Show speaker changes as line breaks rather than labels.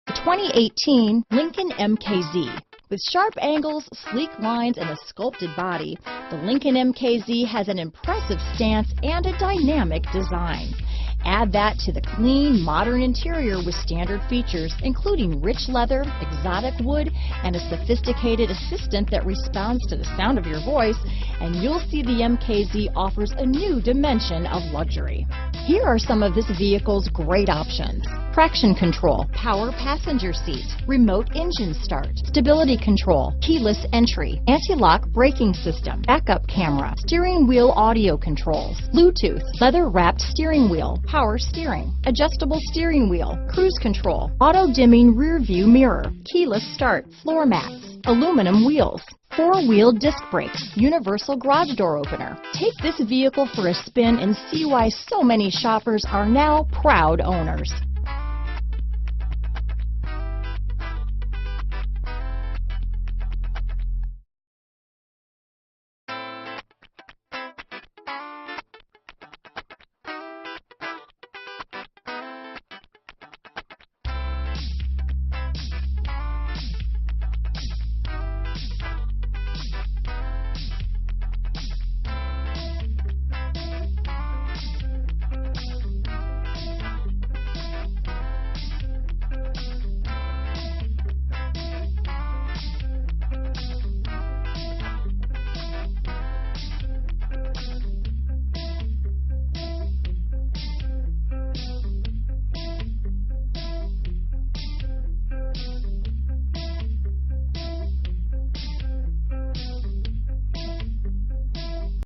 The 2018 Lincoln MKZ. With sharp angles, sleek lines, and a sculpted body, the Lincoln MKZ has an impressive stance and a dynamic design. Add that to the clean, modern interior with standard features, including rich leather, exotic wood, and a sophisticated assistant that responds to the sound of your voice, and you'll see the MKZ offers a new dimension of luxury. Here are some of this vehicle's great options: traction control, power passenger seat, remote engine start, stability control, keyless entry, anti-lock braking system, backup camera, steering wheel audio controls, Bluetooth, leather-wrapped steering wheel, power steering, adjustable steering wheel, cruise control, auto-dimming rear view mirror, keyless start, floor mats, aluminum wheels, four-wheel disc brakes, universal garage door opener. Take this vehicle for a spin and see why so many shoppers are now proud owners.